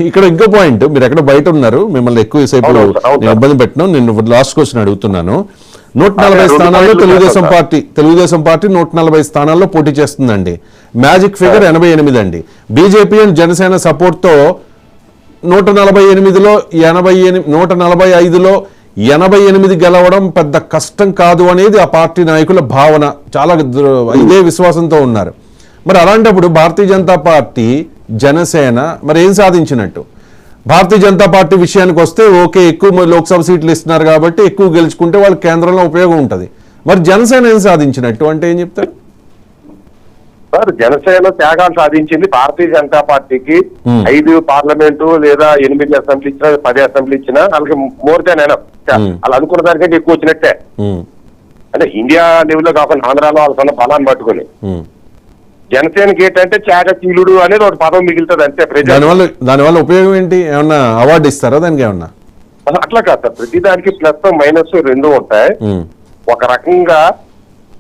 ఇక్కడ ఇంకో పాయింట్, మీరు ఎక్కడ బయట ఉన్నారు, మిమ్మల్ని ఎక్కువసేపు నేను ఇబ్బంది పెట్టినా, నేను లాస్ట్ క్వశ్చన్ అడుగుతున్నాను. 140 స్థానాల్లో తెలుగుదేశం పార్టీ 140 స్థానాల్లో పోటీ చేస్తుందండి. మ్యాజిక్ ఫిగర్ 88 అండి. బీజేపీ అండ్ జనసేన సపోర్ట్తో 148లో 145లో 88 గెలవడం పెద్ద కష్టం కాదు అనేది ఆ పార్టీ నాయకుల భావన. చాలా ఇదే విశ్వాసంతో ఉన్నారు. మరి అలాంటప్పుడు భారతీయ జనతా పార్టీ, జనసేన మరి ఏం సాధించినట్టు? భారతీయ జనతా పార్టీ విషయానికి వస్తే ఓకే, ఎక్కువ లోక్సభ సీట్లు ఇస్తున్నారు కాబట్టి ఎక్కువ గెలుచుకుంటే వాళ్ళ కేంద్రంలో ఉపయోగం ఉంటుంది. మరి జనసేన ఏం సాధించినట్టు అంటే ఏం చెప్తారు సార్? జనసేన త్యాగాలు సాధించింది. భారతీయ జనతా పార్టీకి 5 పార్లమెంటు లేదా 8 అసెంబ్లీ ఇచ్చినా 10 అసెంబ్లీ ఇచ్చినా వాళ్ళకి మోర్ దాన్ ఎనఫ్. వాళ్ళు అనుకున్న దానికంటే ఎక్కువ వచ్చినట్టే. అంటే ఇండియా లెవెల్లో కాకుండా ఆంధ్రాలో వాళ్ళకున్న బలాన్ని పట్టుకుని. జనసేనకి ఏంటంటే చాకచీలుడు అనేది ఒక పదం మిగులుతుంది అంతే. దానివల్ల ఉపయోగం ఏంటి? ఏమన్నా అవార్డు ఇస్తారా దానికి? ఏమన్నా అట్లా కాదు సార్, ప్రతి దానికి ప్లస్ మైనస్ 2 ఉంటాయి. ఒక రకంగా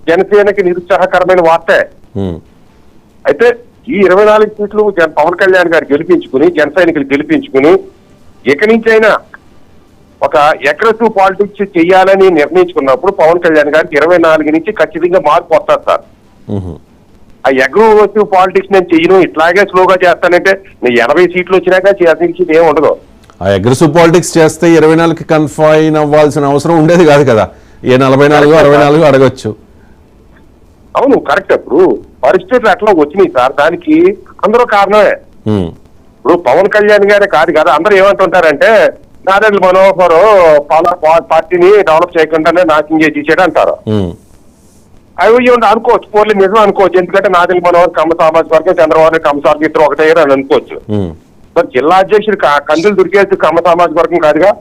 జనసేనకి నిరుత్సాహకరమైన వార్తే. అయితే ఈ 24 సీట్లు పవన్ కళ్యాణ్ గారు గెలిపించుకుని, జన సైనికులు గెలిపించుకుని, ఇక నుంచి అయినా ఒక అగ్రెసివ్ పాలిటిక్స్ చెయ్యాలని నిర్ణయించుకున్నప్పుడు పవన్ కళ్యాణ్ గారికి 24 నుంచి ఖచ్చితంగా మార్పు వస్తారు సార్. ఆ అగ్రెసివ్ పాలిటిక్స్ నేను చెయ్యను, ఇట్లాగే స్లోగా చేస్తానంటే నేను 80 సీట్లు వచ్చినాక చేయాల్సింది ఏం ఉండదు. ఆ అగ్రెసివ్ పాలిటిక్స్ చేస్తే 24కి కన్ఫైన్ అవ్వాల్సిన అవసరం ఉండేది కాదు కదా. 44, 64 అడగొచ్చు. అవును, కరెక్ట్. ఇప్పుడు పరిస్థితులు అట్లా వచ్చినాయి సార్. దానికి అందరూ కారణమే. ఇప్పుడు పవన్ కళ్యాణ్ గారే కాదు కదా, అందరూ ఏమంటుంటారంటే నాదెండ్ల మనోహర్ పార్టీని డెవలప్ చేయకుండానే నాశనం చేసేసాడు అంటారు. అవి అనుకోవచ్చు, పోలీ నిజం అనుకోవచ్చు. ఎందుకంటే నాదెండ్ల మనోహర్ కమ్మ సామాజిక వర్గం, చంద్రబాబు కమ్మ సామాజిక ఇద్దరు ఒకటే అని అనుకోవచ్చు. మరి జిల్లా అధ్యక్షుడు కందులు దుర్గేసి కమ్మ సామాజిక వర్గం కాదుగా.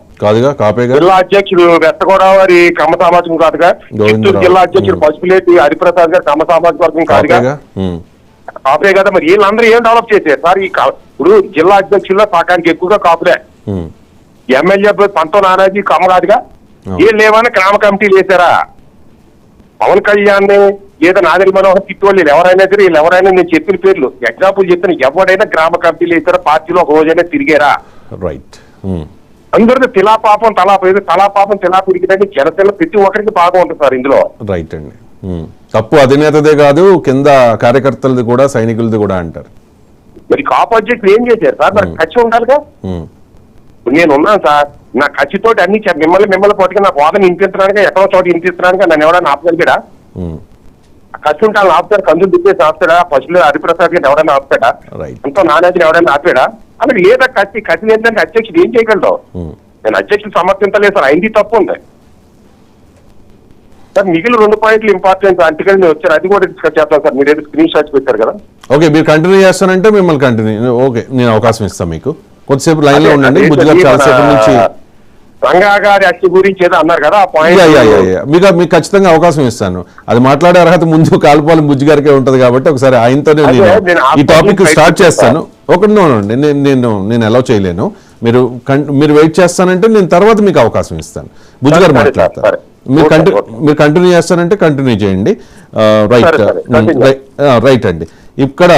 జిల్లా అధ్యక్షుడు వెస్ట్ గోదావరి కమ్మ సామాజికం కాదుగా. చిత్తూరు జిల్లా అధ్యక్షుడు పసుపులేటి హరిప్రసాద్ గారు కమ్మ సామాజిక వర్గం కాదుగా, కాపే కదా. మరి వీళ్ళందరూ ఏం డెవలప్ చేశారు సార్? ఇప్పుడు జిల్లా అధ్యక్షుల్లో పాకానికి ఎక్కువగా కాపులే. ఎమ్మెల్యే పంతో నానాజీ కమ్మ కాదుగా. వీళ్ళు ఏమైనా గ్రామ కమిటీలు వేశారా? పవన్ కళ్యాణ్ ఏదో నాదెండ్ల మనోహర్ తిట్టోళ్ళు ఎవరైనా సరే, వీళ్ళు ఎవరైనా నేను చెప్పిన పేర్లు ఎగ్జాంపుల్ చెప్తాను, ఎవరైనా గ్రామ కమిటీలు వేసారా? పార్టీలో ఒక రోజైనా తిరిగారా? రైట్. అందరికీ తిలాపాపం తిలా తిరిగితే జనసేన ప్రతి ఒక్కరికి బాగా ఉంటుంది సార్ ఇందులో. రైట్ అండి. తప్పు అధినేతదే కాదు, కింద కార్యకర్తలది కూడా, సైనికులది కూడా అంటారు. మరి ఆపోజిట్ ఏం చేశారు సార్? మరి ఖర్చు ఉండాలిగా. నేను ఉన్నాను సార్, నా ఖర్చుతోటి అన్ని మిమ్మల్ని పట్టుకుని నాకు వాదన ఇంపిస్తున్నానుగా, ఎక్కడో చోట ఇంపిస్తున్నానుగా. నన్ను ఎవరైనా ఆపగలిగాడా? ఖర్చు ఉంటాను ఆపుతాడు, కందులు దిప్పేసి ఆపుతాడా? పశువులు హరిప్రసాద్ గారిని ఎవరైనా ఆపుతాడా? ఎంతో నానాజీని ఎవరైనా ఆపాడా? అలాగే లేదా ఖర్చు ఏంటంటే అధ్యక్షుడు ఏం చేయగలడు? నేను అధ్యక్షుడు సమర్థించలేదు సార్, అయింది తప్పు ఉంది సార్. మిగిలిన 2 పాయింట్లు ఇంపార్టెంట్ అంటికల్ వచ్చారు, అది కూడా డిస్కస్ చేస్తాను సార్. మీరు ఏదో స్క్రీన్ షాట్స్ పెట్టారు కదా. ఓకే, మీరు కంటిన్యూ చేస్తానంటే మిమ్మల్ని కంటిన్యూ. ఓకే, నేను అవకాశం ఇస్తాను మీకు. కొద్దిసేపు లైన్ లో ఉండండి. బుజ్జిగారు చాలాసేపు నుంచి రంగా గారి హత్య గురించి ఏదో అన్నారు కదా, ఆ పాయింట్ మీకు ఖచ్చితంగా అవకాశం ఇస్తాను. అది మాట్లాడే అర్హత ముందు కాలుపాలెం బుజ్జిగారికే ఉంటది కాబట్టి ఒకసారి ఆయనతోనే నేను ఈ టాపిక్ స్టార్ట్ చేస్తాను. ఒకటి నేను అలౌ చేయలేను. మీరు వెయిట్ చేస్తానంటే నేను తర్వాత మీకు అవకాశం ఇస్తాను. బుజ్జిగారు మాట్లాడతారు. మీరు కంటిన్యూ చేస్తానంటే కంటిన్యూ చేయండి. రైట్ అండి. ఇక్కడ